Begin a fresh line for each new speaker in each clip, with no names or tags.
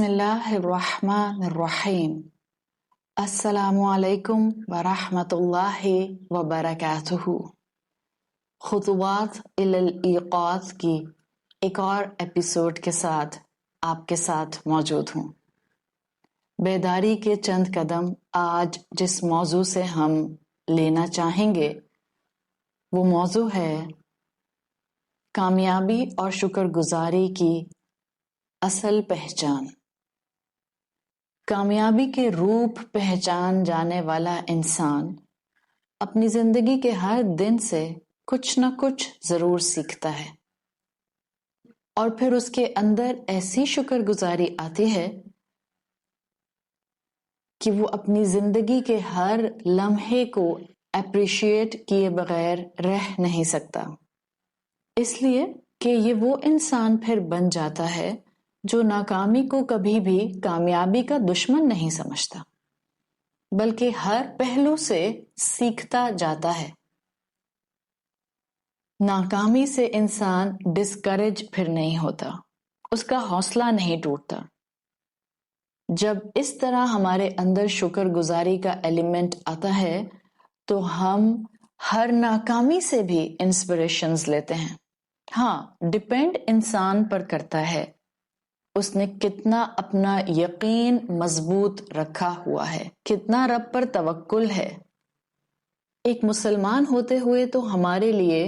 اللہ الرحمن الرحیم السلام علیکم ورحمۃ اللہ وبرکاتہ۔ خطوات الی الایقاظ کی ایک اور ایپیسوڈ کے ساتھ آپ کے ساتھ موجود ہوں۔ بیداری کے چند قدم آج جس موضوع سے ہم لینا چاہیں گے وہ موضوع ہے کامیابی اور شکر گزاری کی اصل پہچان۔ کامیابی کے روپ پہچان جانے والا انسان اپنی زندگی کے ہر دن سے کچھ نہ کچھ ضرور سیکھتا ہے، اور پھر اس کے اندر ایسی شکر گزاری آتی ہے کہ وہ اپنی زندگی کے ہر لمحے کو اپریشیٹ کیے بغیر رہ نہیں سکتا، اس لیے کہ یہ وہ انسان پھر بن جاتا ہے جو ناکامی کو کبھی بھی کامیابی کا دشمن نہیں سمجھتا، بلکہ ہر پہلو سے سیکھتا جاتا ہے۔ ناکامی سے انسان ڈسکریج پھر نہیں ہوتا، اس کا حوصلہ نہیں ٹوٹتا۔ جب اس طرح ہمارے اندر شکر گزاری کا ایلیمنٹ آتا ہے تو ہم ہر ناکامی سے بھی انسپریشنز لیتے ہیں۔ ہاں، ڈیپینڈ انسان پر کرتا ہے اس نے کتنا اپنا یقین مضبوط رکھا ہوا ہے، کتنا رب پر توکل ہے۔ ایک مسلمان ہوتے ہوئے تو ہمارے لیے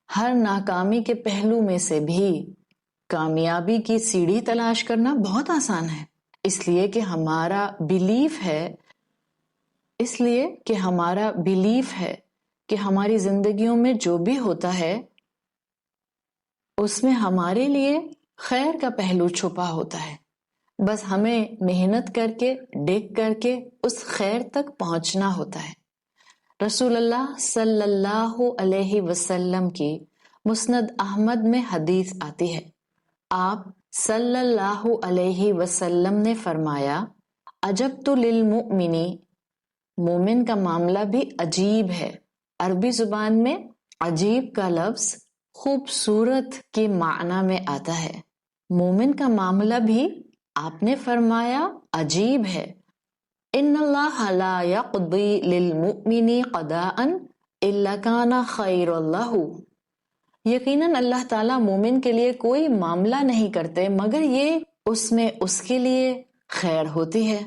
ہر ناکامی کے پہلو میں سے بھی کامیابی کی سیڑھی تلاش کرنا بہت آسان ہے، اس لیے کہ ہمارا بیلیف ہے کہ ہماری زندگیوں میں جو بھی ہوتا ہے اس میں ہمارے لیے خیر کا پہلو چھپا ہوتا ہے، بس ہمیں محنت کر کے ڈگ کر کے اس خیر تک پہنچنا ہوتا ہے۔ رسول اللہ صلی اللہ علیہ وسلم کی مسند احمد میں حدیث آتی ہے، آپ صلی اللہ علیہ وسلم نے فرمایا، عجبت للمؤمن، مومن کا معاملہ بھی عجیب ہے۔ عربی زبان میں عجیب کا لفظ خوبصورت کے معنی میں آتا ہے، مومن کا معاملہ بھی آپ نے فرمایا عجیب ہے۔ ان اللہ لا یقضی للمؤمن قضاء الا کان خیر له، یقیناً اللہ تعالیٰ مومن کے لیے کوئی معاملہ نہیں کرتے مگر یہ اس میں اس کے لیے خیر ہوتی ہے۔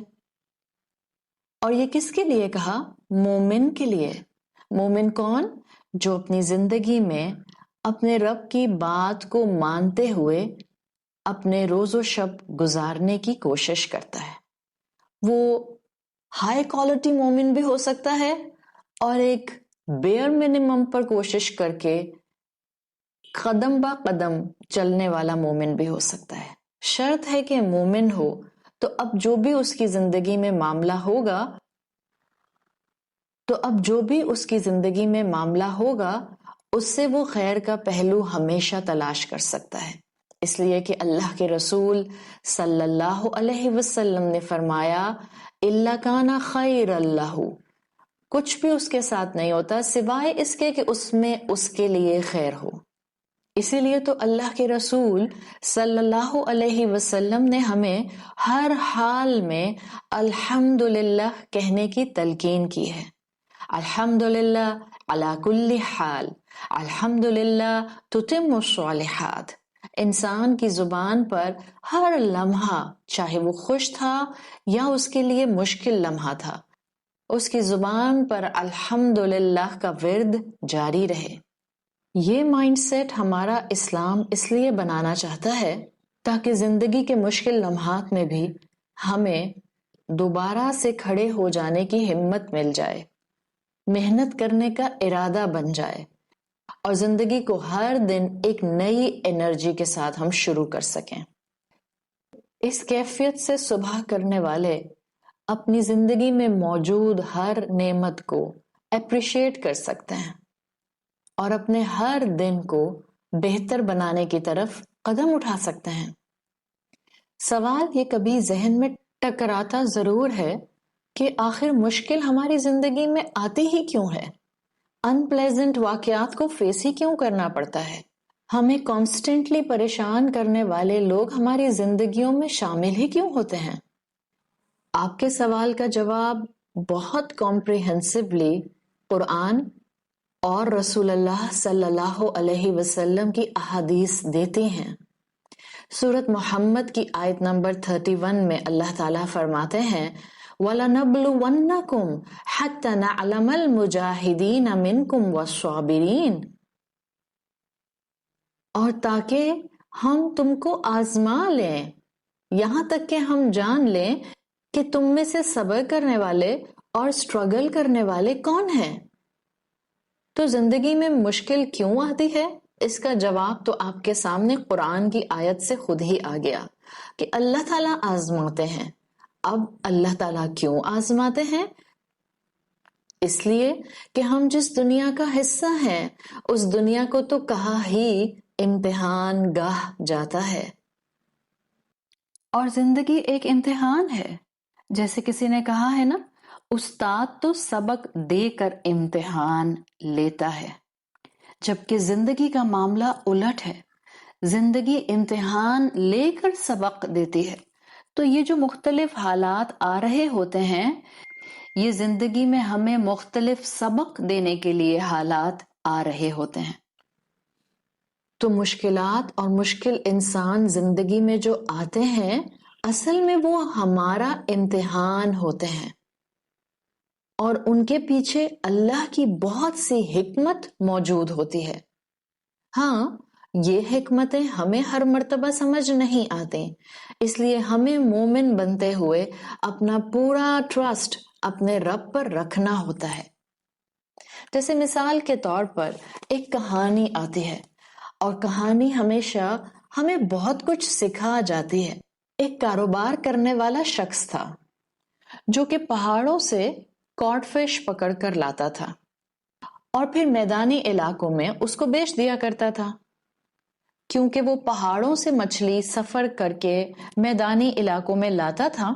اور یہ کس کے لیے کہا؟ مومن کے لیے۔ مومن کون؟ جو اپنی زندگی میں اپنے رب کی بات کو مانتے ہوئے اپنے روز و شب گزارنے کی کوشش کرتا ہے۔ وہ ہائی کوالٹی مومن بھی ہو سکتا ہے اور ایک بیئر منیمم پر کوشش کر کے قدم با قدم چلنے والا مومن بھی ہو سکتا ہے۔ شرط ہے کہ مومن ہو تو اب جو بھی اس کی زندگی میں معاملہ ہوگا اس سے وہ خیر کا پہلو ہمیشہ تلاش کر سکتا ہے، اس لیے کہ اللہ کے رسول صلی اللہ علیہ وسلم نے فرمایا، الا کان خیر له، کچھ بھی اس کے ساتھ نہیں ہوتا سوائے اس کے کہ اس میں اس کے لیے خیر ہو۔ اسی لیے تو اللہ کے رسول صلی اللہ علیہ وسلم نے ہمیں ہر حال میں الحمدللہ کہنے کی تلقین کی ہے۔ الحمدللہ علی کل حال، الحمدللہ تتم الصالحات۔ انسان کی زبان پر ہر لمحہ، چاہے وہ خوش تھا یا اس کے لیے مشکل لمحہ تھا، اس کی زبان پر الحمدللہ کا ورد جاری رہے۔ یہ مائنڈ سیٹ ہمارا اسلام اس لیے بنانا چاہتا ہے تاکہ زندگی کے مشکل لمحات میں بھی ہمیں دوبارہ سے کھڑے ہو جانے کی ہمت مل جائے، محنت کرنے کا ارادہ بن جائے، اور زندگی کو ہر دن ایک نئی انرجی کے ساتھ ہم شروع کر سکیں۔ اس کیفیت سے صبح کرنے والے اپنی زندگی میں موجود ہر نعمت کو اپریشیٹ کر سکتے ہیں اور اپنے ہر دن کو بہتر بنانے کی طرف قدم اٹھا سکتے ہیں۔ سوال یہ کبھی ذہن میں ٹکراتا ضرور ہے کہ آخر مشکل ہماری زندگی میں آتی ہی کیوں ہے؟ ان پلیزنٹ واقعات کو فیس ہی کیوں کرنا پڑتا ہے؟ ہمیں کانسٹنٹلی پریشان کرنے والے لوگ ہماری زندگیوں میں شامل ہی کیوں ہوتے ہیں؟ آپ کے سوال کا جواب بہت کمپریہنسولی قرآن اور رسول اللہ صلی اللہ علیہ وسلم کی احادیث دیتی ہیں۔ سورۃ محمد کی آیت نمبر 31 میں اللہ تعالیٰ فرماتے ہیں وَلَنَبْلُوَنَّكُمْ حَتَّى نَعْلَمَ الْمُجَاهِدِينَ مِنْكُمْ وَالصَّابِرِينَ، اور تاکہ ہم تم کو آزما لیں یہاں تک کہ ہم جان لیں کہ تم میں سے صبر کرنے والے اور سٹرگل کرنے والے کون ہیں۔ تو زندگی میں مشکل کیوں آتی ہے؟ اس کا جواب تو آپ کے سامنے قرآن کی آیت سے خود ہی آ گیا کہ اللہ تعالیٰ آزماتے ہیں۔ اب اللہ تعالیٰ کیوں آزماتے ہیں؟ اس لیے کہ ہم جس دنیا کا حصہ ہیں اس دنیا کو تو کہا ہی امتحان گاہ جاتا ہے، اور زندگی ایک امتحان ہے۔ جیسے کسی نے کہا ہے نا، استاد تو سبق دے کر امتحان لیتا ہے، جبکہ زندگی کا معاملہ الٹ ہے، زندگی امتحان لے کر سبق دیتی ہے۔ تو یہ جو مختلف حالات آ رہے ہوتے ہیں، یہ زندگی میں ہمیں مختلف سبق دینے کے لیے حالات آ رہے ہوتے ہیں۔ تو مشکلات اور مشکل انسان زندگی میں جو آتے ہیں، اصل میں وہ ہمارا امتحان ہوتے ہیں، اور ان کے پیچھے اللہ کی بہت سی حکمت موجود ہوتی ہے۔ ہاں، یہ حکمتیں ہمیں ہر مرتبہ سمجھ نہیں آتی، اس لیے ہمیں مومن بنتے ہوئے اپنا پورا ٹرسٹ اپنے رب پر رکھنا ہوتا ہے۔ جیسے مثال کے طور پر ایک کہانی آتی ہے، اور کہانی ہمیشہ ہمیں بہت کچھ سکھا جاتی ہے۔ ایک کاروبار کرنے والا شخص تھا جو کہ پہاڑوں سے کاڈ فش پکڑ کر لاتا تھا اور پھر میدانی علاقوں میں اس کو بیچ دیا کرتا تھا۔ کیونکہ وہ پہاڑوں سے مچھلی سفر کر کے میدانی علاقوں میں لاتا تھا،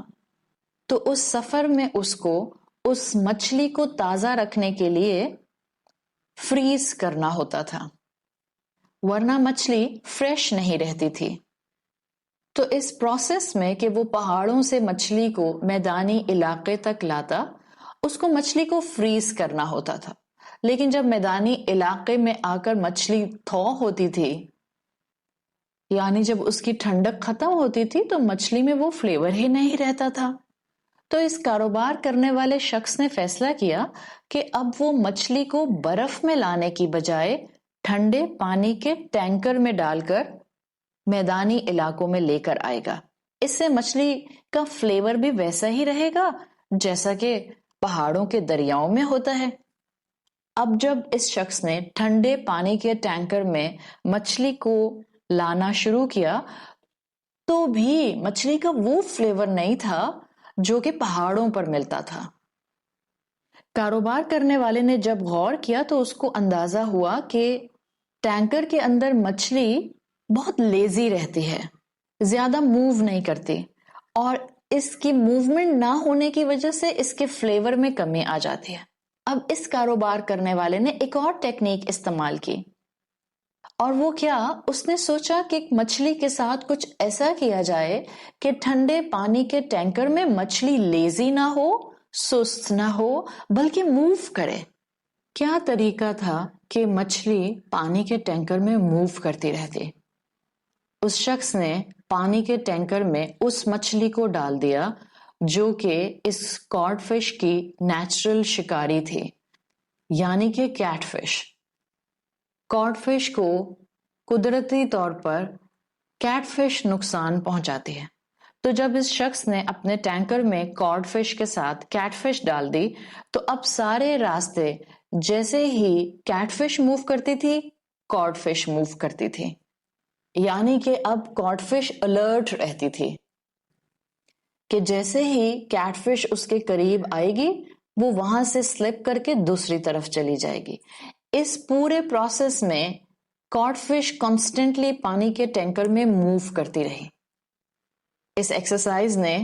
تو اس سفر میں اس کو اس مچھلی کو تازہ رکھنے کے لیے فریز کرنا ہوتا تھا، ورنہ مچھلی فریش نہیں رہتی تھی۔ تو اس پروسیس میں کہ وہ پہاڑوں سے مچھلی کو میدانی علاقے تک لاتا، اس کو مچھلی کو فریز کرنا ہوتا تھا، لیکن جب میدانی علاقے میں آ کر مچھلی تھو ہوتی تھی، یعنی جب اس کی ٹھنڈک ختم ہوتی تھی، تو مچھلی میں وہ فلیور ہی نہیں رہتا تھا۔ تو اس کاروبار کرنے والے شخص نے فیصلہ کیا کہ اب وہ مچھلی کو برف میں لانے کی بجائے ٹھنڈے پانی کے ٹینکر میں ڈال کر میدانی علاقوں میں لے کر آئے گا۔ اس سے مچھلی کا فلیور بھی ویسا ہی رہے گا جیسا کہ پہاڑوں کے دریاؤں میں ہوتا ہے۔ اب جب اس شخص نے ٹھنڈے پانی کے ٹینکر میں مچھلی کو لانا شروع کیا، تو بھی مچھلی کا وہ فلیور نہیں تھا جو کہ پہاڑوں پر ملتا تھا۔ کاروبار کرنے والے نے جب غور کیا تو اس کو اندازہ ہوا کہ ٹینکر کے اندر مچھلی بہت لیزی رہتی ہے، زیادہ موو نہیں کرتی، اور اس کی موومنٹ نہ ہونے کی وجہ سے اس کے فلیور میں کمی آ جاتی ہے۔ اب اس کاروبار کرنے والے نے ایک اور ٹیکنیک استعمال کی، اور وہ کیا، اس نے سوچا کہ مچھلی کے ساتھ کچھ ایسا کیا جائے کہ ٹھنڈے پانی کے ٹینکر میں مچھلی لیزی نہ ہو، سست نہ ہو، بلکہ موو کرے۔ کیا طریقہ تھا کہ مچھلی پانی کے ٹینکر میں موو کرتی رہتی؟ اس شخص نے پانی کے ٹینکر میں اس مچھلی کو ڈال دیا جو کہ اس کاڈ فش کی نیچرل شکاری تھی، یعنی کہ کیٹ فش۔ کاڈ فش کو قدرتی طور پر کیٹ فش نقصان پہنچاتی ہے۔ تو جب اس شخص نے اپنے ٹینکر میں کاڈ فش کے ساتھ کیٹ فش ڈال دی، تو اب سارے راستے جیسے ہی کیٹ فش موو کرتی تھی، کاڈ فش موو کرتی تھی، یعنی کہ اب کاڈ فش الرٹ رہتی تھی کہ جیسے ہی کیٹ فش اس کے قریب آئے گی، وہ وہاں سے سلپ کر کے دوسری طرف چلی جائے گی۔ اس پورے پروسیس میں کاڈ فش کانسٹنٹلی پانی کے ٹینکر میں موو کرتی رہی۔ اس ایکسرسائز نے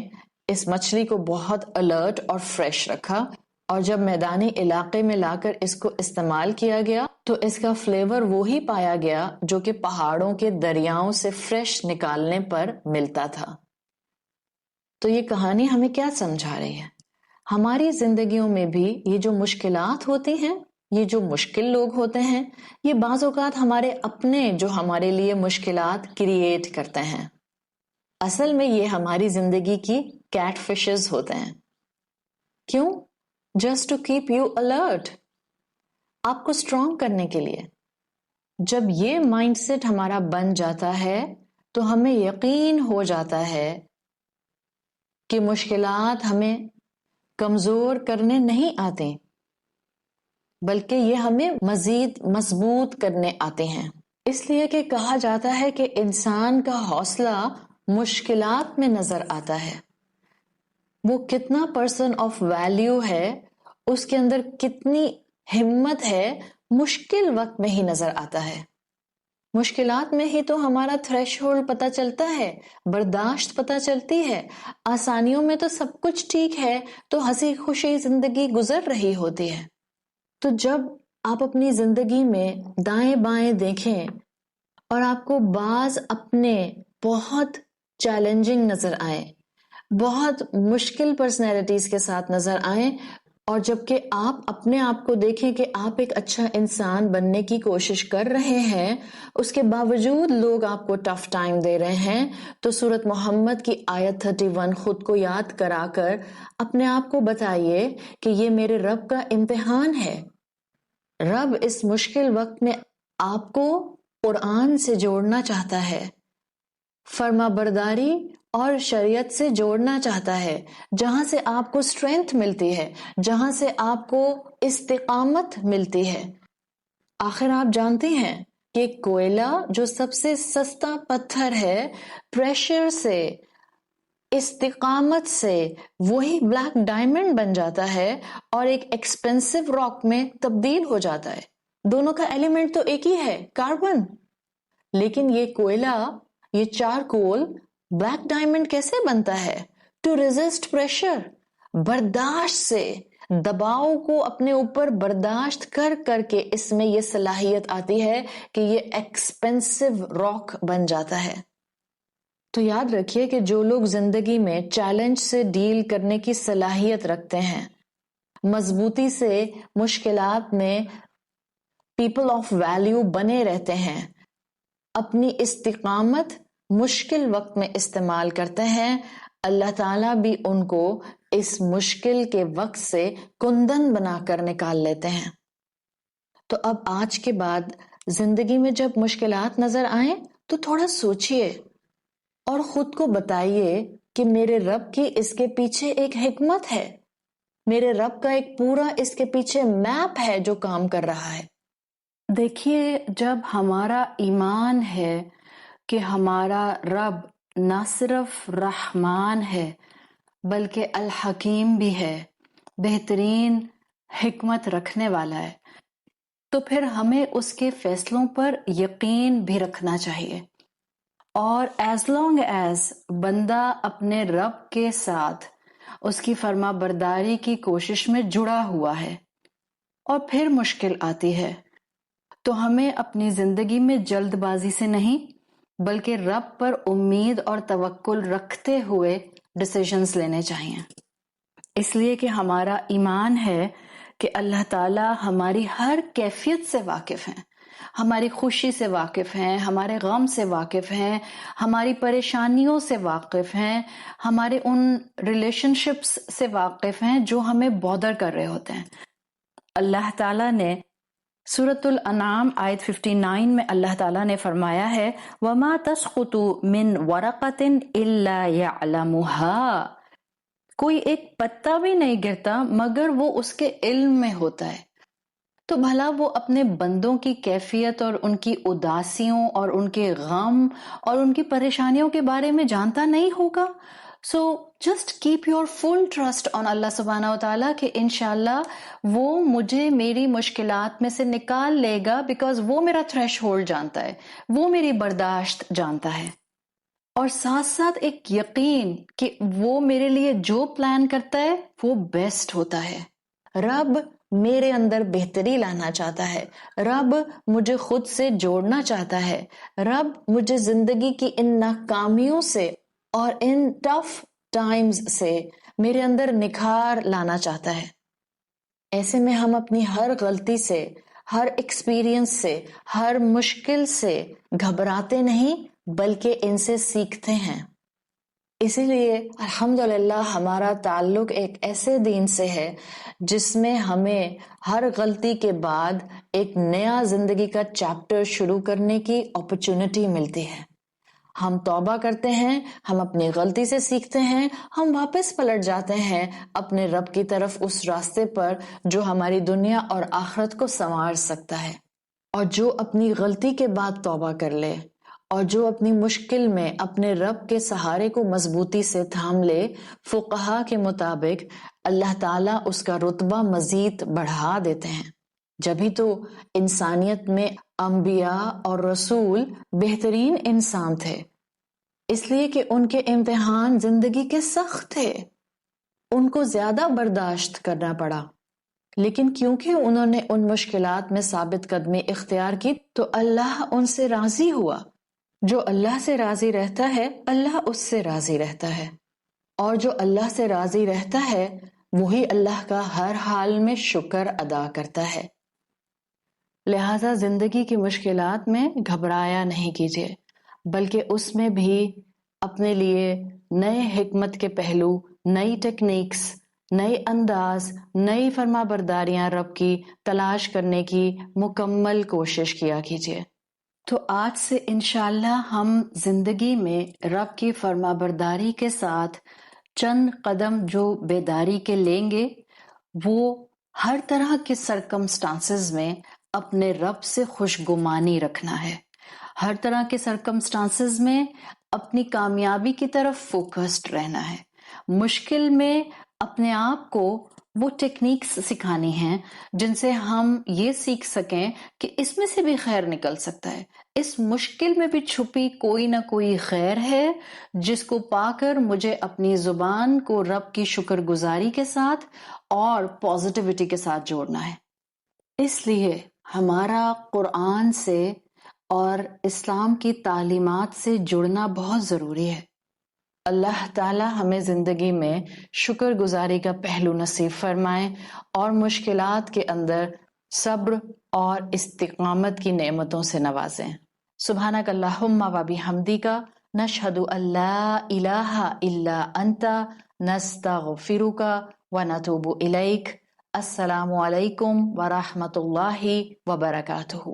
اس مچھلی کو بہت الرٹ اور فریش رکھا، اور جب میدانی علاقے میں لا کر اس کو استعمال کیا گیا تو اس کا فلیور وہی پایا گیا جو کہ پہاڑوں کے دریاؤں سے فریش نکالنے پر ملتا تھا۔ تو یہ کہانی ہمیں کیا سمجھا رہی ہے؟ ہماری زندگیوں میں بھی یہ جو مشکلات ہوتی ہیں، یہ جو مشکل لوگ ہوتے ہیں، یہ بعض اوقات ہمارے اپنے جو ہمارے لیے مشکلات کریٹ کرتے ہیں۔ اصل میں یہ ہماری زندگی کی کیٹ فشز ہوتے ہیں۔ کیوں؟ Just to keep you alert, آپ کو اسٹرانگ کرنے کے لیے۔ جب یہ مائنڈ سیٹ ہمارا بن جاتا ہے تو ہمیں یقین ہو جاتا ہے کہ مشکلات ہمیں کمزور کرنے نہیں آتے، بلکہ یہ ہمیں مزید مضبوط کرنے آتے ہیں۔ اس لیے کہ کہا جاتا ہے کہ انسان کا حوصلہ مشکلات میں نظر آتا ہے، وہ کتنا پرسن آف ویلیو ہے، اس کے اندر کتنی ہمت ہے، مشکل وقت میں ہی نظر آتا ہے۔ مشکلات میں ہی تو ہمارا تھریش ہولڈ پتہ چلتا ہے، برداشت پتہ چلتی ہے۔ آسانیوں میں تو سب کچھ ٹھیک ہے، تو ہنسی خوشی زندگی گزر رہی ہوتی ہے۔ تو جب آپ اپنی زندگی میں دائیں بائیں دیکھیں اور آپ کو بعض اپنے بہت چیلنجنگ نظر آئیں، بہت مشکل پرسنالٹیز کے ساتھ نظر آئیں، اور جبکہ آپ اپنے آپ کو دیکھیں کہ آپ ایک اچھا انسان بننے کی کوشش کر رہے ہیں، اس کے باوجود لوگ آپ کو ٹف ٹائم دے رہے ہیں، تو سورۃ محمد کی آیت 31 خود کو یاد کرا کر اپنے آپ کو بتائیے کہ یہ میرے رب کا امتحان ہے۔ رب اس مشکل وقت میں آپ کو قرآن سے جوڑنا چاہتا ہے، فرما برداری اور شریعت سے جوڑنا چاہتا ہے، جہاں سے آپ کو اسٹرینتھ ملتی ہے، جہاں سے آپ کو استقامت ملتی ہے۔ آخر آپ جانتے ہیں کہ کوئلہ جو سب سے سستا پتھر ہے، پریشر سے، استقامت سے وہی بلیک ڈائمنڈ بن جاتا ہے اور ایک ایکسپینسو راک میں تبدیل ہو جاتا ہے۔ دونوں کا ایلیمنٹ تو ایک ہی ہے، کاربن، لیکن یہ کوئلہ، یہ چارکول بلیک ڈائمنڈ کیسے بنتا ہے؟ ٹو ریزسٹ پریشر، برداشت سے، دباؤ کو اپنے اوپر برداشت کر کر کے اس میں یہ صلاحیت آتی ہے کہ یہ ایکسپینسو راک بن جاتا ہے۔ تو یاد رکھیے کہ جو لوگ زندگی میں چیلنج سے ڈیل کرنے کی صلاحیت رکھتے ہیں، مضبوطی سے مشکلات میں پیپل آف ویلیو بنے رہتے ہیں، اپنی استقامت مشکل وقت میں استعمال کرتے ہیں، اللہ تعالیٰ بھی ان کو اس مشکل کے وقت سے کندن بنا کر نکال لیتے ہیں۔ تو اب آج کے بعد زندگی میں جب مشکلات نظر آئیں تو تھوڑا سوچئے اور خود کو بتائیے کہ میرے رب کی اس کے پیچھے ایک حکمت ہے، میرے رب کا ایک پورا اس کے پیچھے میپ ہے جو کام کر رہا ہے۔ دیکھیے، جب ہمارا ایمان ہے کہ ہمارا رب نہ صرف رحمان ہے بلکہ الحکیم بھی ہے، بہترین حکمت رکھنے والا ہے، تو پھر ہمیں اس کے فیصلوں پر یقین بھی رکھنا چاہیے۔ اور ایز لانگ ایز بندہ اپنے رب کے ساتھ اس کی فرما برداری کی کوشش میں جڑا ہوا ہے اور پھر مشکل آتی ہے، تو ہمیں اپنی زندگی میں جلد بازی سے نہیں بلکہ رب پر امید اور توکل رکھتے ہوئے ڈیسیژنز لینے چاہیے، اس لیے کہ ہمارا ایمان ہے کہ اللہ تعالیٰ ہماری ہر کیفیت سے واقف ہیں، ہماری خوشی سے واقف ہیں، ہمارے غم سے واقف ہیں، ہماری پریشانیوں سے واقف ہیں، ہمارے ان ریلیشن شپس سے واقف ہیں جو ہمیں بودر کر رہے ہوتے ہیں۔ اللہ تعالیٰ نے سورۃ الانعام آیت 59 میں اللہ تعالیٰ نے فرمایا ہے وَمَا تَسْقُطُ مِن وَرَقَةٍ إِلَّا يَعْلَمُهَا، کوئی ایک پتا بھی نہیں گرتا مگر وہ اس کے علم میں ہوتا ہے۔ تو بھلا وہ اپنے بندوں کی کیفیت اور ان کی اداسیوں اور ان کے غم اور ان کی پریشانیوں کے بارے میں جانتا نہیں ہوگا؟ So just keep your full trust on Allah سبحانہ و تعالیٰ کہ انشاءاللہ وہ مجھے میری مشکلات میں سے نکال لے گا، بیکاز وہ میرا تھریش ہولڈ جانتا ہے، وہ میری برداشت جانتا ہے، اور ساتھ ساتھ ایک یقین کہ وہ میرے لیے جو پلان کرتا ہے وہ بیسٹ ہوتا ہے۔ رب میرے اندر بہتری لانا چاہتا ہے، رب مجھے خود سے جوڑنا چاہتا ہے، رب مجھے زندگی کی ان ناکامیوں سے اور ان ٹف ٹائمز سے میرے اندر نکھار لانا چاہتا ہے۔ ایسے میں ہم اپنی ہر غلطی سے، ہر ایکسپیرینس سے، ہر مشکل سے گھبراتے نہیں بلکہ ان سے سیکھتے ہیں۔ اسی لیے الحمدللہ ہمارا تعلق ایک ایسے دین سے ہے جس میں ہمیں ہر غلطی کے بعد ایک نیا زندگی کا چیپٹر شروع کرنے کی اپرچونٹی ملتی ہے۔ ہم توبہ کرتے ہیں، ہم اپنی غلطی سے سیکھتے ہیں، ہم واپس پلٹ جاتے ہیں اپنے رب کی طرف، اس راستے پر جو ہماری دنیا اور آخرت کو سنوار سکتا ہے۔ اور جو اپنی غلطی کے بعد توبہ کر لے اور جو اپنی مشکل میں اپنے رب کے سہارے کو مضبوطی سے تھام لے، فقہا کے مطابق اللہ تعالیٰ اس کا رتبہ مزید بڑھا دیتے ہیں۔ جبھی تو انسانیت میں انبیاء اور رسول بہترین انسان تھے، اس لیے کہ ان کے امتحان زندگی کے سخت تھے، ان کو زیادہ برداشت کرنا پڑا، لیکن کیونکہ انہوں نے ان مشکلات میں ثابت قدمی اختیار کی تو اللہ ان سے راضی ہوا۔ جو اللہ سے راضی رہتا ہے اللہ اس سے راضی رہتا ہے، اور جو اللہ سے راضی رہتا ہے وہی اللہ کا ہر حال میں شکر ادا کرتا ہے۔ لہذا زندگی کی مشکلات میں گھبرایا نہیں کیجیے، بلکہ اس میں بھی اپنے لیے نئے حکمت کے پہلو، نئی ٹیکنیکس، نئے انداز، نئی فرما برداریاں رب کی تلاش کرنے کی مکمل کوشش کیا کیجیے۔ تو آج سے انشاءاللہ ہم زندگی میں رب کی فرما برداری کے ساتھ چند قدم جو بیداری کے لیں گے، وہ ہر طرح کے سرکمسٹانسز میں اپنے رب سے خوشگمانی رکھنا ہے، ہر طرح کے سرکمسٹانسز میں اپنی کامیابی کی طرف فوکسڈ رہنا ہے، مشکل میں اپنے آپ کو وہ ٹیکنیکس سکھانی ہیں جن سے ہم یہ سیکھ سکیں کہ اس میں سے بھی خیر نکل سکتا ہے، اس مشکل میں بھی چھپی کوئی نہ کوئی خیر ہے جس کو پا کر مجھے اپنی زبان کو رب کی شکر گزاری کے ساتھ اور پازیٹیوٹی کے ساتھ جوڑنا ہے۔ اس لیے ہمارا قرآن سے اور اسلام کی تعلیمات سے جڑنا بہت ضروری ہے۔ اللہ تعالی ہمیں زندگی میں شکر گزاری کا پہلو نصیب فرمائے اور مشکلات کے اندر صبر اور استقامت کی نعمتوں سے نوازیں۔ سبحانک اللہم و بحمدک، نشہد ان لا الہ الا انت، نستغفرک و نتوب الیک۔ السلام علیکم ورحمۃ اللہ وبرکاتہ۔